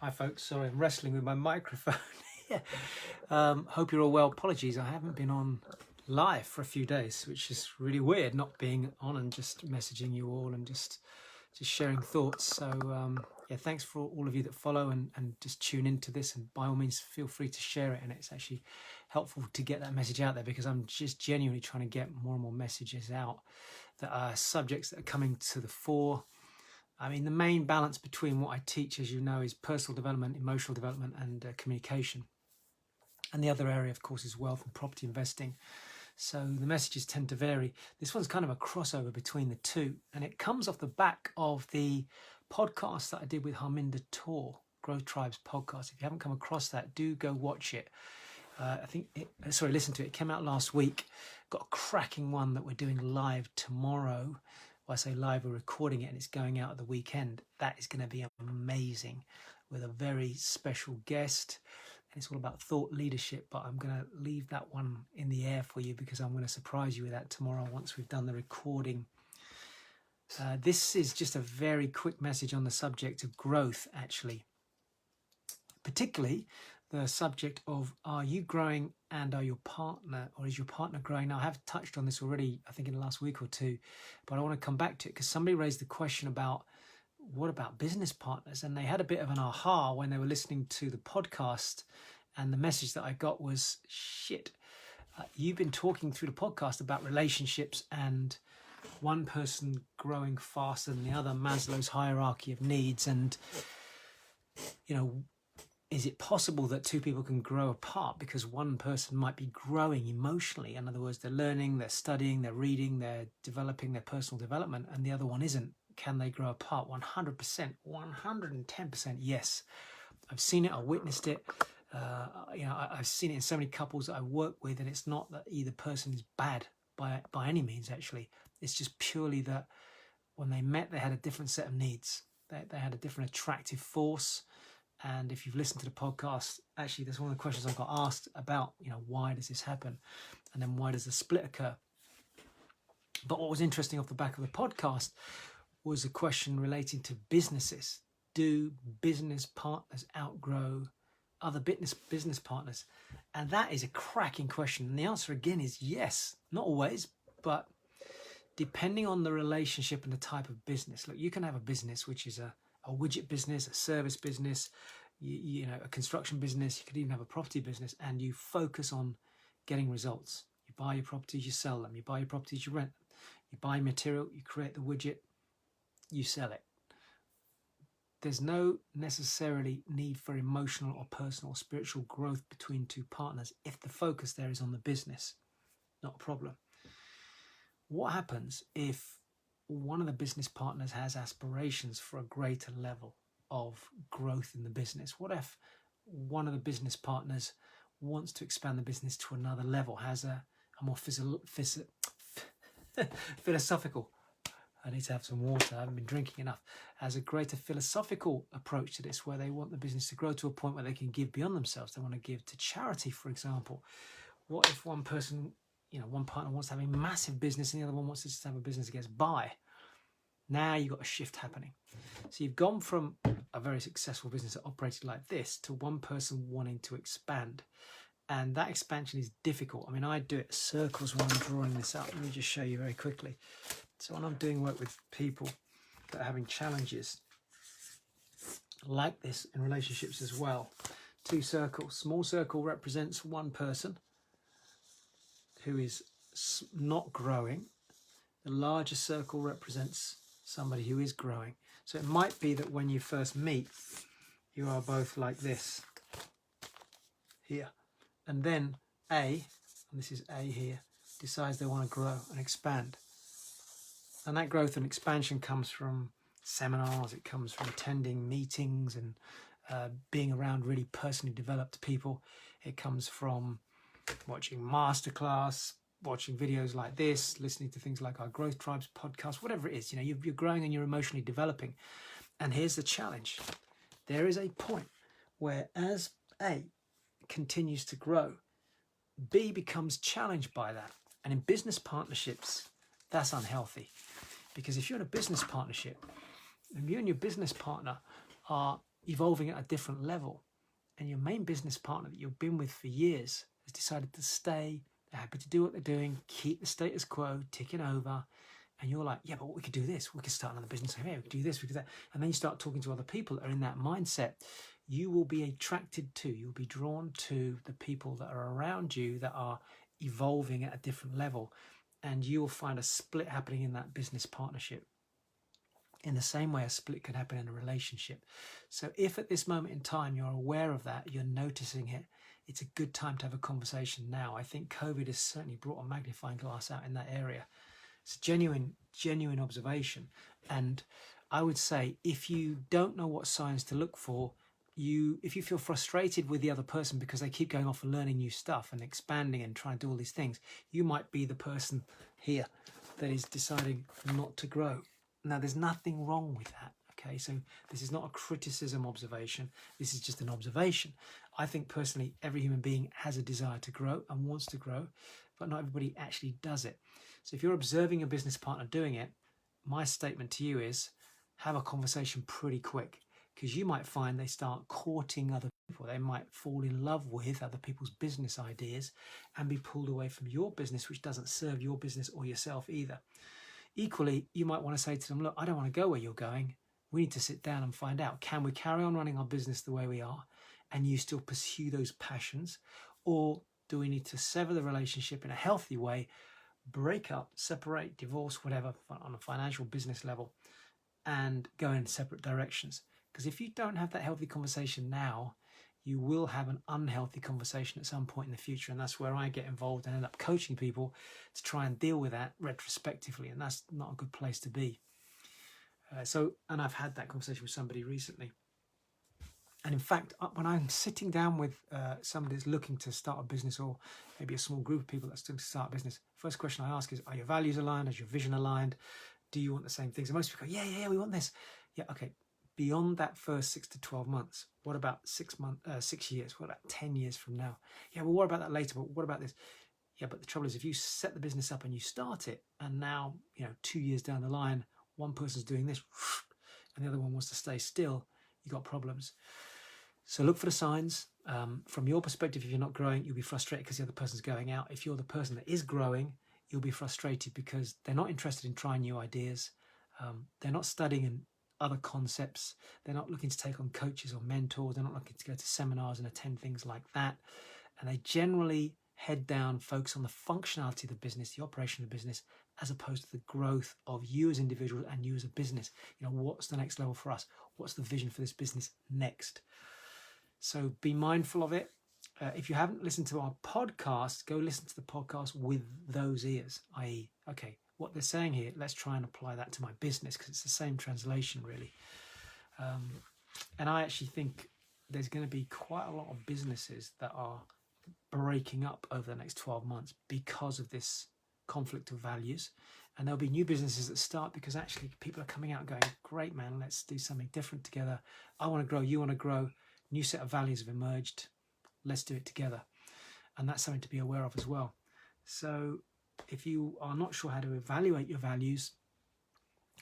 Hi folks, sorry I'm wrestling with my microphone. Yeah. Hope you're all well. Apologies, I haven't been on live for a few days, which is really weird, not being on and just messaging you all and just sharing thoughts. So yeah, thanks for all of you that follow and just tune into this, and by all means feel free to share it, and it's actually helpful to get that message out there because I'm just genuinely trying to get more and more messages out that are subjects that are coming to the fore. I mean, the main balance between what I teach, as you know, is personal development, emotional development, and communication. And the other area, of course, is wealth and property investing. So the messages tend to vary. This one's kind of a crossover between the two. And it comes off the back of the podcast that I did with Harminder Kaur, Growth Tribes podcast. If you haven't come across that, do go watch it. Listen to it. It came out last week. Got a cracking one that we're doing live tomorrow. I say live, we're recording it and it's going out at the weekend. That is going to be amazing with a very special guest. And it's all about thought leadership, but I'm going to leave that one in the air for you because I'm going to surprise you with that tomorrow once we've done the recording. This is just a very quick message on the subject of growth, actually. Particularly the subject of, are you growing and are your partner, or is your partner growing? Now, I have touched on this already, I think in the last week or two, but I want to come back to it because somebody raised the question about, what about business partners? And they had a bit of an aha when they were listening to the podcast, and the message that I got was, shit, you've been talking through the podcast about relationships and one person growing faster than the other, Maslow's hierarchy of needs, and, you know, is it possible that two people can grow apart because one person might be growing emotionally? In other words, they're learning, they're studying, they're reading, they're developing their personal development, and the other one isn't. Can they grow apart? 100%, 110% yes. I've seen it, I witnessed it. I've seen it in so many couples that I work with, and it's not that either person is bad by any means, actually. It's just purely that when they met, they had a different set of needs. They had a different attractive force. And if you've listened to the podcast, actually, that's one of the questions I got asked about, why does this happen? And then why does the split occur? But what was interesting off the back of the podcast was a question relating to businesses. Do business partners outgrow other business partners? And that is a cracking question. And the answer again is yes. Not always, but depending on the relationship and the type of business. Look, you can have a business which is a widget business, a service business, a construction business. You could even have a property business, and you focus on getting results. You buy your properties, you sell them. You buy your properties, you rent them. You buy material, you create the widget, you sell it. There's no necessarily need for emotional or personal or spiritual growth between two partners if the focus there is on the business. Not a problem. What happens if one of the business partners has aspirations for a greater level of growth in the business? What if one of the business partners wants to expand the business to another level, has a more philosophical, I need to have some water, I haven't been drinking enough, has a greater philosophical approach to this, where they want the business to grow to a point where they can give beyond themselves? They want to give to charity, for example. What if one person, one partner wants to have a massive business and the other one wants to just have a business that gets by? Now you've got a shift happening. So you've gone from a very successful business that operated like this to one person wanting to expand. And that expansion is difficult. I mean, I do it circles when I'm drawing this up. Let me just show you very quickly. So when I'm doing work with people that are having challenges like this in relationships as well, two circles. Small circle represents one person who is not growing. The larger circle represents somebody who is growing. So it might be that when you first meet, you are both like this here. And then A, and this is A here, decides they want to grow and expand. And that growth and expansion comes from seminars, it comes from attending meetings and being around really personally developed people. It comes from watching masterclass, watching videos like this, listening to things like our Growth Tribes podcast, whatever it is. You're growing and you're emotionally developing. And here's the challenge. There is a point where as A continues to grow, B becomes challenged by that. And in business partnerships, that's unhealthy. Because if you're in a business partnership and you and your business partner are, evolving at a different level, and your main business partner that you've been with for years has decided to stay, they're happy to do what they're doing, keep the status quo ticking over, and you're like, yeah, but we could do this, we could start another business, hey, we could do this, we could do that, and then you start talking to other people that are in that mindset, you will be attracted to, you'll be drawn to the people that are around you that are evolving at a different level, and you will find a split happening in that business partnership. In the same way a split can happen in a relationship. So if at this moment in time you're aware of that, you're noticing it, it's a good time to have a conversation now. I think COVID has certainly brought a magnifying glass out in that area. It's a genuine observation. And I would say if you don't know what signs to look for, if you feel frustrated with the other person because they keep going off and learning new stuff and expanding and trying to do all these things, you might be the person here that is deciding not to grow. Now, there's nothing wrong with that, okay? So this is not a criticism observation. This is just an observation. I think personally, every human being has a desire to grow and wants to grow, but not everybody actually does it. So if you're observing a business partner doing it, my statement to you is have a conversation pretty quick, because you might find they start courting other people. They might fall in love with other people's business ideas and be pulled away from your business, which doesn't serve your business or yourself either. Equally, you might want to say to them, look, I don't want to go where you're going. We need to sit down and find out, can we carry on running our business the way we are and you still pursue those passions? Or do we need to sever the relationship in a healthy way, break up, separate, divorce, whatever, on a financial business level, and go in separate directions? Because if you don't have that healthy conversation now, you will have an unhealthy conversation at some point in the future. And that's where I get involved and end up coaching people to try and deal with that retrospectively. And that's not a good place to be. And I've had that conversation with somebody recently. And in fact, when I'm sitting down with somebody that's looking to start a business, or maybe a small group of people that's looking to start a business, first question I ask is, are your values aligned? Is your vision aligned? Do you want the same things? And most people go, yeah, we want this. Yeah, okay. Beyond that first 6 to 12 months, what about 6 years? What about 10 years from now? Yeah, well, what about that later? But what about this? Yeah, but the trouble is, if you set the business up and you start it, and now, 2 years down the line, one person's doing this and the other one wants to stay still, you got problems. So look for the signs. From your perspective, if you're not growing, you'll be frustrated because the other person's going out. If you're the person that is growing, you'll be frustrated because they're not interested in trying new ideas. They're not studying other concepts. They're not looking to take on coaches or mentors. They're not looking to go to seminars and attend things like that. And they generally head down, focus on the functionality of the business, the operation of the business, as opposed to the growth of you as individuals and you as a business. What's the next level for us? What's the vision for this business next? So be mindful of it. If you haven't listened to our podcast, go listen to the podcast with those ears, i.e., okay, what they're saying here, let's try and apply that to my business, because it's the same translation, really. And I actually think there's going to be quite a lot of businesses that are breaking up over the next 12 months because of this conflict of values. And there'll be new businesses that start because actually people are coming out going, great, man, let's do something different together. I want to grow, you want to grow. New set of values have emerged. Let's do it together. And that's something to be aware of as well. So if you are not sure how to evaluate your values,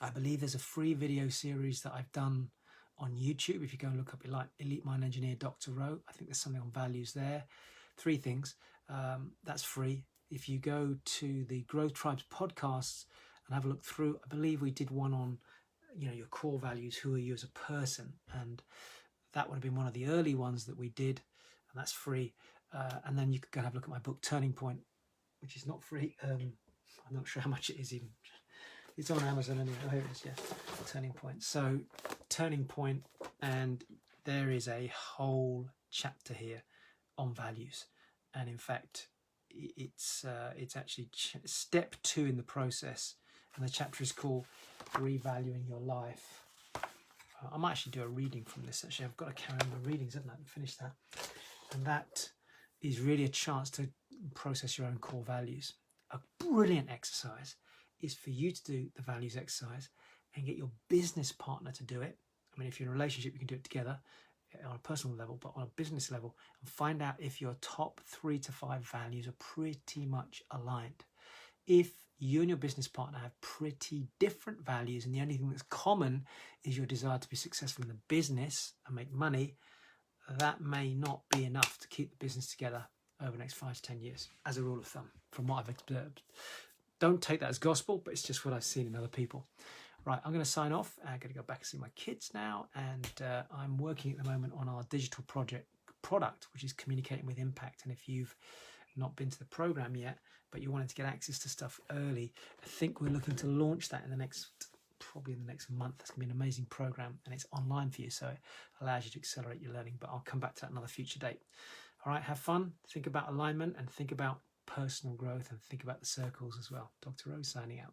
I believe there's a free video series that I've done on YouTube. If you go and look up Elite Mind Engineer Dr. Rowe, I think there's something on values there. 3 things. That's free. If you go to the Growth Tribes podcasts and have a look through, I believe we did one on, your core values. Who are you as a person? And that would have been one of the early ones that we did, and that's free. And then you could go and have a look at my book, Turning Point, which is not free. I'm not sure how much it is even. It's on Amazon anyway. Oh, here it is, yeah. Turning Point. So, Turning Point, and there is a whole chapter here on values. And in fact, it's actually step 2 in the process. And the chapter is called Revaluing Your Life. I might actually do a reading from this. Actually, I've got to carry on the readings, haven't I? Finish that. And that is really a chance to process your own core values. A brilliant exercise is for you to do the values exercise and get your business partner to do it. I mean, if you're in a relationship, you can do it together on a personal level, but on a business level, and find out if your top 3 to 5 values are pretty much aligned. If you and your business partner have pretty different values, and the only thing that's common is your desire to be successful in the business and make money, that may not be enough to keep the business together over the next 5 to 10 years, as a rule of thumb, from what I've observed. Don't take that as gospel, but it's just what I've seen in other people. Right, I'm going to sign off. I'm going to go back and see my kids now, and I'm working at the moment on our digital product, which is communicating with impact. And if you've not been to the program yet, but you wanted to get access to stuff early, I think we're looking to launch that probably in the next month. It's going to be an amazing program, and it's online for you, so it allows you to accelerate your learning. But I'll come back to that another future date. All right, have fun. Think about alignment and think about personal growth, and think about the circles as well. Dr. Rose signing out.